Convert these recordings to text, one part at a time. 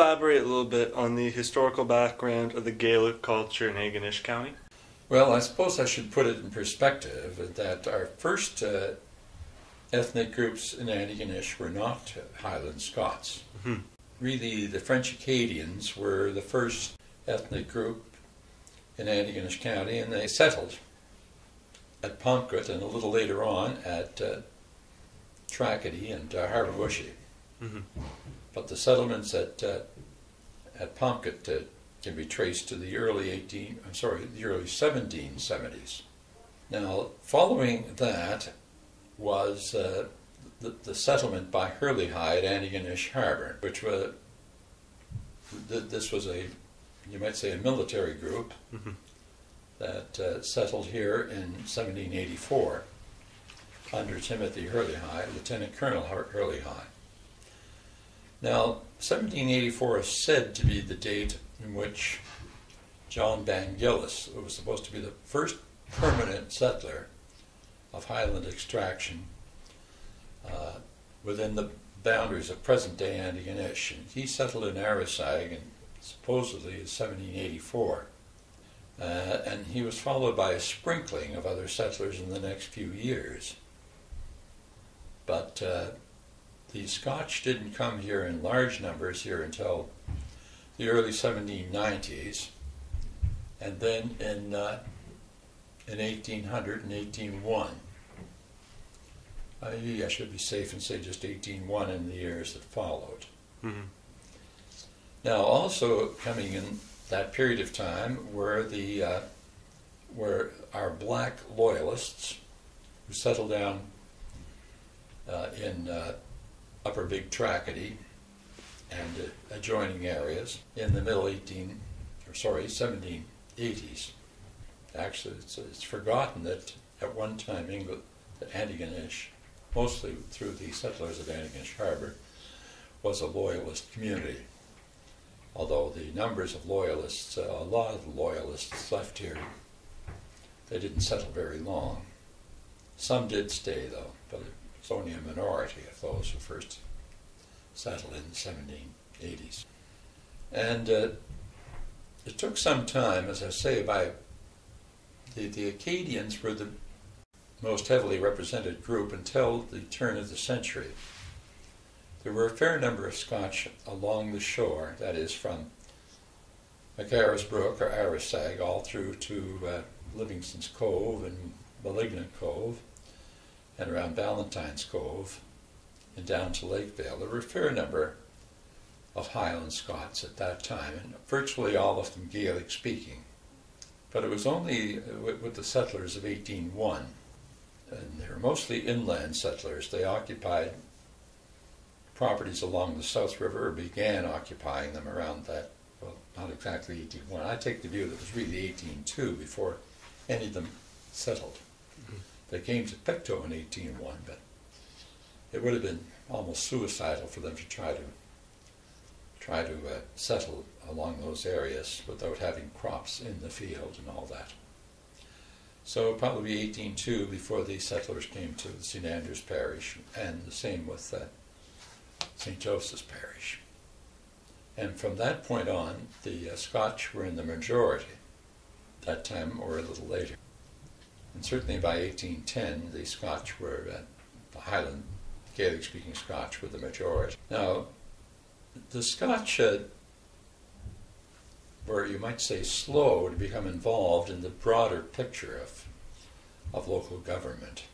elaborate a little bit on the historical background of the Gaelic culture in Antigonish County? Well, I suppose I should put it in perspective that our first ethnic groups in Antigonish were not Highland Scots. Mm-hmm. Really, the French Acadians were the first ethnic group in Antigonish County, and they settled at Pomquet and a little later on at Tracadie and Harborbushy. Mm-hmm. But the settlements at Pomquet can be traced to the early 1770s. Now, following that was the settlement by Hurley-High at Antigonish Harbour, which was this was you might say, a military group mm-hmm. that settled here in 1784 under Timothy Hurley-High, Lieutenant Colonel Hurley-High. Now, 1784 is said to be the date in which John Bangillis, who was supposed to be the first permanent settler of Highland extraction within the boundaries of present-day Antigonish, and he settled in Arisag in supposedly in 1784. And he was followed by a sprinkling of other settlers in the next few years. But the Scotch didn't come here in large numbers here until the early 1790s, and then in 1800 and 1801. I should be safe and say just 1801 in the years that followed. Mm-hmm. Now, also coming in that period of time were our black loyalists who settled down in Upper Big Tracadie and adjoining areas in the middle 1780s. Actually, it's forgotten that at one time England, Antigonish, mostly through the settlers of Antigonish Harbour, was a loyalist community. Although the numbers of loyalists, a lot of the loyalists left here. They didn't settle very long. Some did stay, though, but it's only a minority of those who first settled in the 1780s. And it took some time, as I say, by the Acadians were the most heavily represented group until the turn of the century. There were a fair number of Scotch along the shore, that is, from McArrisbrook or Arisag all through to Livingston's Cove and Malignant Cove, and around Ballantyne's Cove, and down to Lakevale. There were a fair number of Highland Scots at that time, and virtually all of them Gaelic speaking. But it was only with the settlers of 1801, and they were mostly inland settlers. They occupied properties along the South River, or began occupying them around that, well, not exactly 1801. I take the view that it was really 1802 before any of them settled. Mm-hmm. They came to Pictou in 1801, but it would have been almost suicidal for them to try to settle along those areas without having crops in the field and all that. So probably 1802 before the settlers came to St. Andrew's Parish, and the same with St. Joseph's Parish. And from that point on, the Scotch were in the majority that time or a little later. And certainly by 1810, the Scotch were, the Highland Gaelic-speaking Scotch were the majority. Now, the Scotch were, you might say, slow to become involved in the broader picture of local government.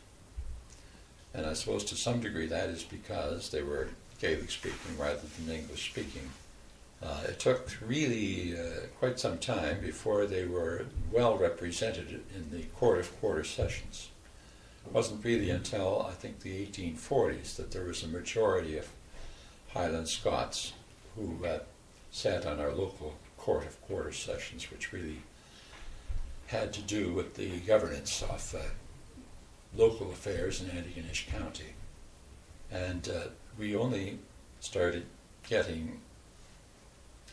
And I suppose to some degree that is because they were Gaelic-speaking rather than English-speaking. It took really quite some time before they were well represented in the Court of Quarter Sessions. It wasn't really until, I think, the 1840s that there was a majority of Highland Scots who sat on our local Court of Quarter Sessions, which really had to do with the governance of local affairs in Antigonish County. And we only started getting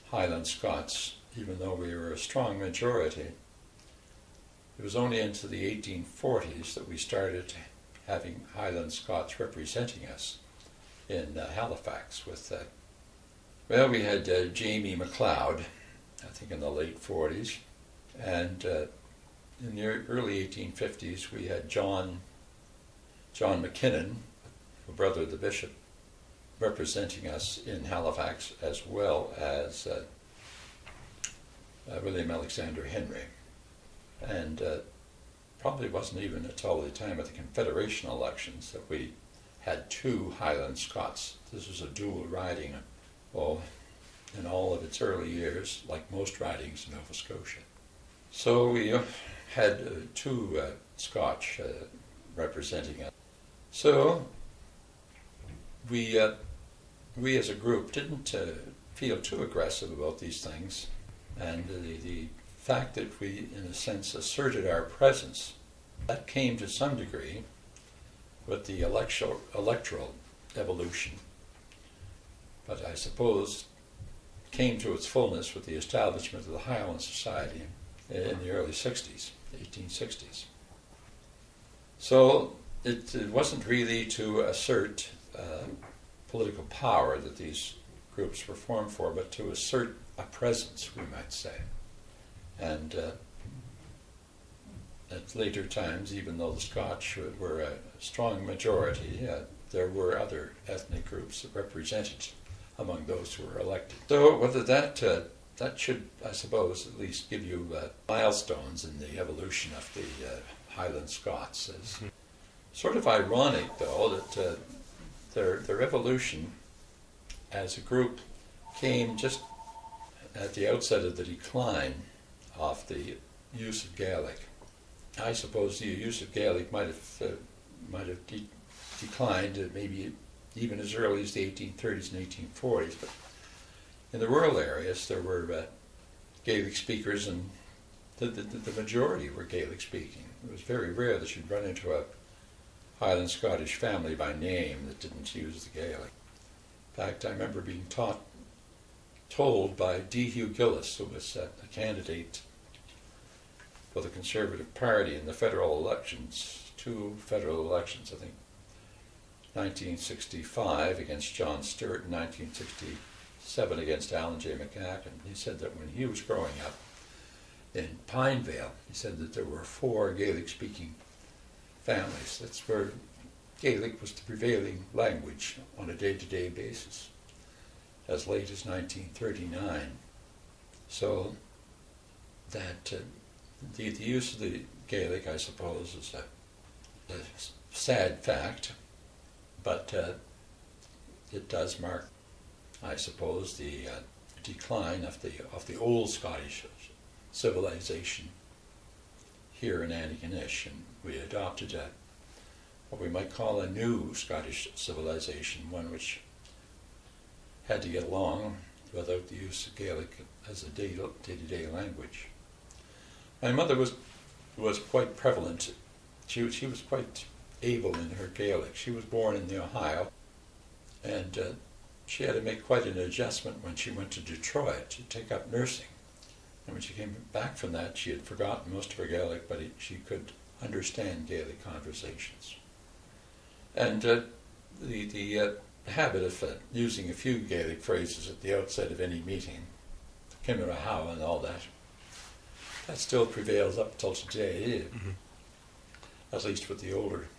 Highland Scots, even though we were a strong majority. It was only into the 1840s that we started having Highland Scots representing us in Halifax with Well, we had Jamie MacLeod, I think in the late 40s, and in the early 1850s we had John McKinnon, a brother of the bishop, representing us in Halifax, as well as William Alexander Henry. And probably wasn't even until the time of the Confederation elections that we had two Highland Scots. This was a dual riding, in all of its early years, like most ridings in Nova Scotia. So we had two Scotch representing us. So we as a group didn't feel too aggressive about these things, and the fact that we, in a sense, asserted our presence, that came to some degree with the electoral evolution, but I suppose came to its fullness with the establishment of the Highland Society in the early 60s, 1860s. So it wasn't really to assert political power that these groups were formed for, but to assert a presence, we might say. And at later times, even though the Scotch were a strong majority, there were other ethnic groups that represented among those who were elected. So whether that should, I suppose, at least give you milestones in the evolution of the Highland Scots. It's sort of ironic, though, that their evolution as a group came just at the outset of the decline of the use of Gaelic. I suppose the use of Gaelic might have declined maybe even as early as the 1830s and 1840s, but in the rural areas there were Gaelic speakers, and the majority were Gaelic speaking. It was very rare that you'd run into a Highland Scottish family by name that didn't use the Gaelic. In fact, I remember being told by D. Hugh Gillis, who was a candidate for the Conservative Party in the federal elections, two federal elections, I think, 1965 against John Stewart and 1967 against Alan J. McGackin. He said that when he was growing up in Pinevale, he said that there were 4 Gaelic-speaking families. That's where Gaelic was the prevailing language on a day-to-day basis, as late as 1939. So that the use of the Gaelic, I suppose, is a sad fact, but it does mark, I suppose, the decline of the old Scottish civilization here in Antigonish, and we adopted what we might call a new Scottish civilization, one which had to get along without the use of Gaelic as a day-to-day language. My mother was quite prevalent. She was quite able in her Gaelic. She was born in the Ohio, and she had to make quite an adjustment when she went to Detroit to take up nursing. And when she came back from that, she had forgotten most of her Gaelic, but she could understand Gaelic conversations. And the habit of using a few Gaelic phrases at the outset of any meeting, Kimera How and all that still prevails up till today, at least with the older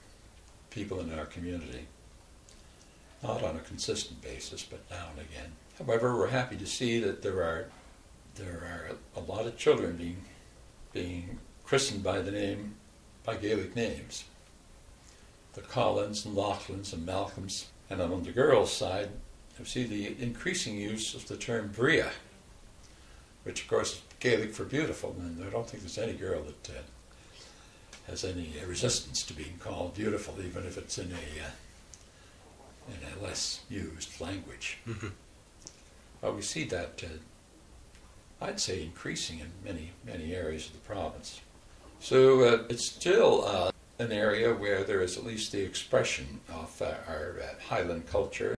people in our community. Not on a consistent basis, but now and again. However, we're happy to see that there are a lot of children being christened by Gaelic names. The Collins and Laughlins and Malcolms. And on the girls' side, you see the increasing use of the term Bria, which of course is Gaelic for beautiful, and I don't think there's any girl that has any resistance to being called beautiful, even if it's in a less used language. But we see that, I'd say, increasing in many areas of the province. So it's still an area where there is at least the expression of our Highland culture.